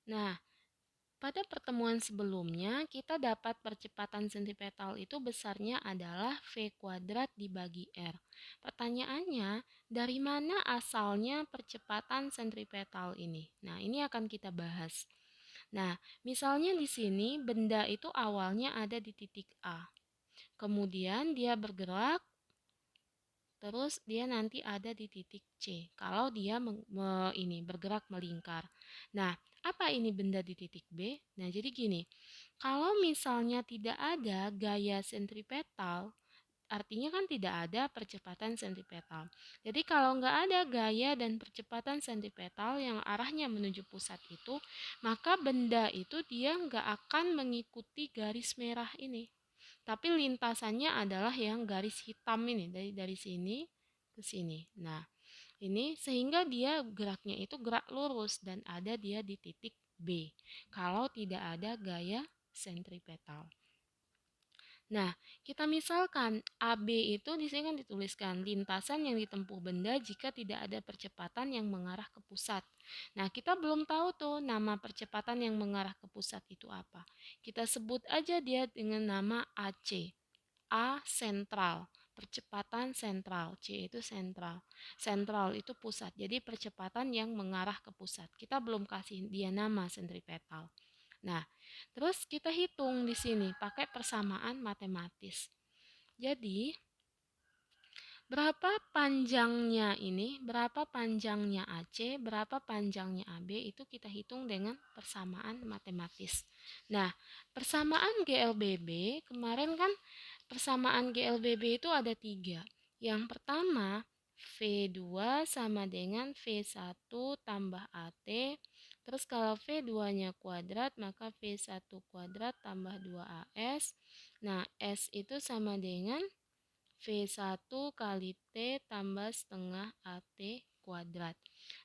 Nah, pada pertemuan sebelumnya, kita dapat percepatan sentripetal itu besarnya adalah V kuadrat dibagi R. Pertanyaannya, dari mana asalnya percepatan sentripetal ini? Nah, ini akan kita bahas. Nah, misalnya di sini benda itu awalnya ada di titik A. Kemudian dia bergerak, terus dia nanti ada di titik C. Kalau dia bergerak melingkar. Nah, apa ini benda di titik B? Nah, jadi gini, kalau misalnya tidak ada gaya sentripetal, artinya kan tidak ada percepatan sentripetal. Jadi kalau nggak ada gaya dan percepatan sentripetal yang arahnya menuju pusat itu, maka benda itu dia nggak akan mengikuti garis merah ini. Tapi lintasannya adalah yang garis hitam ini, dari sini ke sini. Nah, ini sehingga dia geraknya itu gerak lurus dan ada dia di titik B. Kalau tidak ada gaya sentripetal. Nah, kita misalkan AB itu di sini kan dituliskan lintasan yang ditempuh benda jika tidak ada percepatan yang mengarah ke pusat. Nah, kita belum tahu tuh nama percepatan yang mengarah ke pusat itu apa. Kita sebut aja dia dengan nama AC. A sentral, percepatan sentral. C itu sentral. Sentral itu pusat. Jadi percepatan yang mengarah ke pusat. Kita belum kasih dia nama sentripetal. Nah, terus kita hitung di sini pakai persamaan matematis. Jadi, berapa panjangnya AC, berapa panjangnya AB itu kita hitung dengan persamaan matematis. Nah, persamaan GLBB kemarin kan persamaan GLBB itu ada 3. Yang pertama, V2 sama dengan V1 tambah AT. Terus kalau V2-nya kuadrat, maka V1 kuadrat tambah 2AS. Nah, S itu sama dengan V1 kali T tambah setengah AT kuadrat.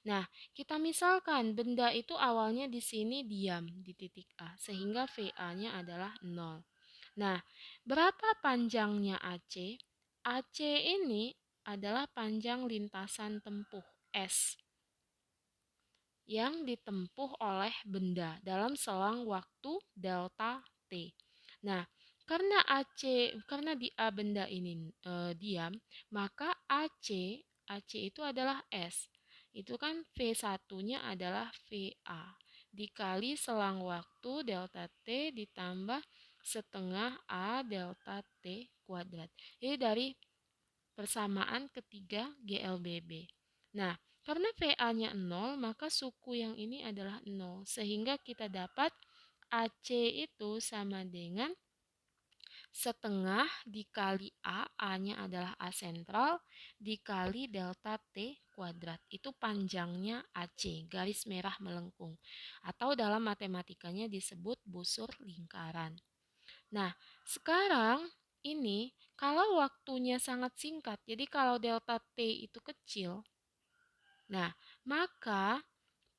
Nah, kita misalkan benda itu awalnya di sini diam di titik A, sehingga VA-nya adalah 0. Nah, berapa panjangnya AC? AC ini adalah panjang lintasan tempuh S yang ditempuh oleh benda dalam selang waktu delta T. Nah, karena di A benda ini diam, maka AC itu adalah S. Itu kan V1-nya adalah VA dikali selang waktu delta T ditambah setengah A delta T kuadrat. Ini dari persamaan ketiga GLBB. Nah, karena VA-nya 0, maka suku yang ini adalah 0. Sehingga kita dapat AC itu sama dengan setengah dikali A, A-nya adalah A sentral, dikali delta T kuadrat. Itu panjangnya AC, garis merah melengkung. Atau dalam matematikanya disebut busur lingkaran. Nah, sekarang ini kalau waktunya sangat singkat, jadi kalau delta T itu kecil, nah, maka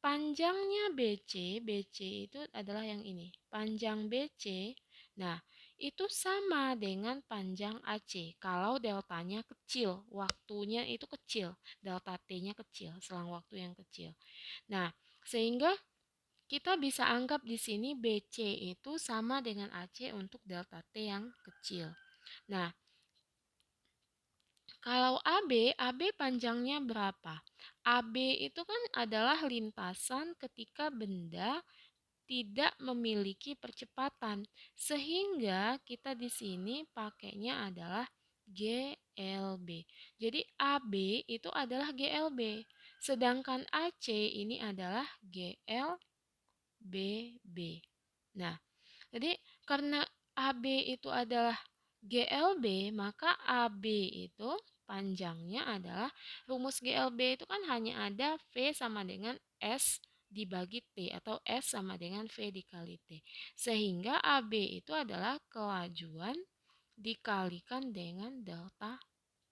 panjangnya BC itu adalah yang ini. Panjang BC, nah, itu sama dengan panjang AC. Kalau deltanya kecil, waktunya itu kecil, delta T-nya kecil, selang waktu yang kecil. Nah, sehingga kita bisa anggap di sini BC itu sama dengan AC untuk delta T yang kecil. Nah, kalau AB panjangnya berapa? AB itu kan adalah lintasan ketika benda tidak memiliki percepatan. Sehingga kita di sini pakainya adalah GLB. Jadi AB itu adalah GLB. Sedangkan AC ini adalah GLBB. Nah, jadi karena AB itu adalah GLB, maka AB itu panjangnya adalah rumus GLB itu kan hanya ada V sama dengan S dibagi T atau S sama dengan V dikali T. Sehingga AB itu adalah kelajuan dikalikan dengan delta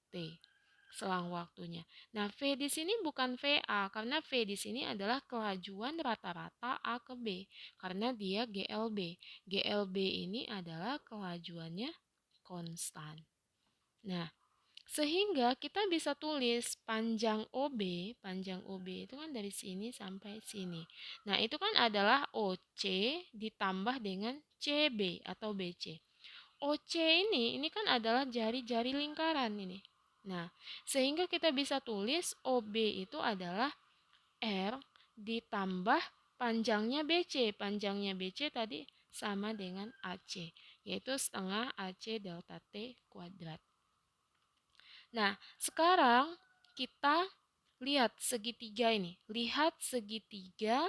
T selang waktunya. Nah, V di sini bukan VA karena V di sini adalah kelajuan rata-rata A ke B karena dia GLB. GLB ini adalah kelajuannya konstan. Nah, Sehingga kita bisa tulis panjang OB itu kan dari sini sampai sini. Nah, itu kan adalah OC ditambah dengan CB atau BC. OC ini kan adalah jari-jari lingkaran ini. Nah, sehingga kita bisa tulis OB itu adalah R ditambah panjangnya BC. Panjangnya BC tadi sama dengan AC, yaitu setengah AC delta T kuadrat. Nah, sekarang kita lihat segitiga ini. Lihat segitiga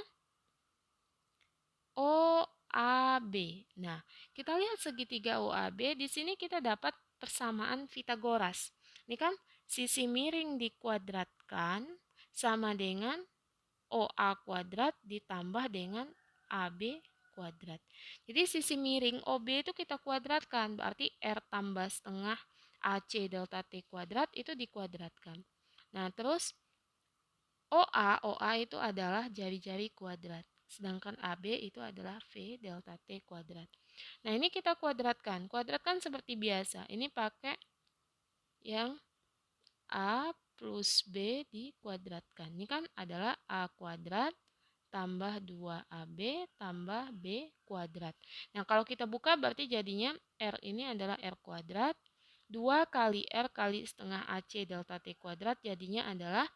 OAB. Nah, kita lihat segitiga OAB. Di sini kita dapat persamaan Pitagoras. Ini kan sisi miring dikuadratkan sama dengan OA kuadrat ditambah dengan AB kuadrat. Jadi sisi miring OB itu kita kuadratkan, berarti R tambah setengah AC delta T kuadrat itu dikuadratkan. Nah, terus OA itu adalah jari-jari kuadrat. Sedangkan AB itu adalah V delta T kuadrat. Nah, ini kita kuadratkan. Kuadratkan seperti biasa. Ini pakai yang A plus B dikuadratkan. Ini kan adalah A kuadrat tambah 2AB tambah B kuadrat. Nah, kalau kita buka berarti jadinya R ini adalah R kuadrat. 2 kali R kali setengah AC delta T kuadrat jadinya adalah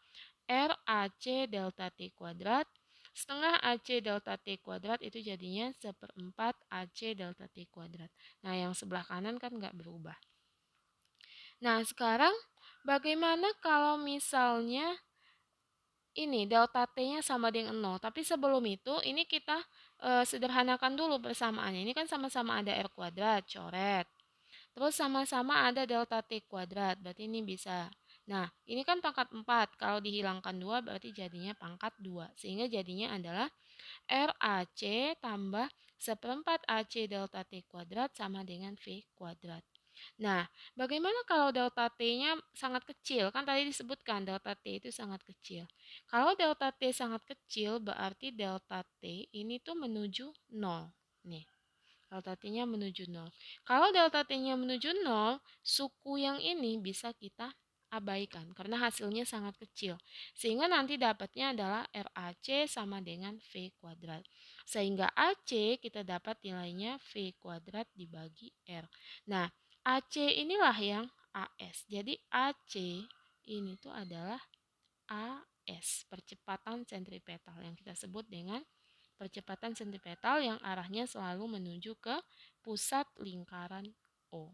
RAC delta T kuadrat. Setengah AC delta T kuadrat itu jadinya seperempat AC delta T kuadrat. Nah, yang sebelah kanan kan nggak berubah. Nah, sekarang bagaimana kalau misalnya ini delta T-nya sama dengan 0. Tapi sebelum itu, ini kita sederhanakan dulu persamaannya. Ini kan sama-sama ada R kuadrat, coret. Terus sama-sama ada delta T kuadrat, berarti ini bisa. Nah, ini kan pangkat 4. Kalau dihilangkan 2, berarti jadinya pangkat 2. Sehingga jadinya adalah RAC tambah seperempat AC delta T kuadrat sama dengan V kuadrat. Nah, bagaimana kalau delta T-nya sangat kecil? Kan tadi disebutkan delta T itu sangat kecil. Kalau delta T sangat kecil, berarti delta T ini tuh menuju 0. Nih, delta T-nya menuju 0. Kalau delta T-nya menuju 0, suku yang ini bisa kita abaikan karena hasilnya sangat kecil. Sehingga nanti dapatnya adalah RAC sama dengan V kuadrat. Sehingga AC kita dapat nilainya V kuadrat dibagi R. Nah, AC inilah yang AS. Jadi AC ini tuh adalah AS, percepatan sentripetal yang kita sebut dengan percepatan sentripetal yang arahnya selalu menuju ke pusat lingkaran O.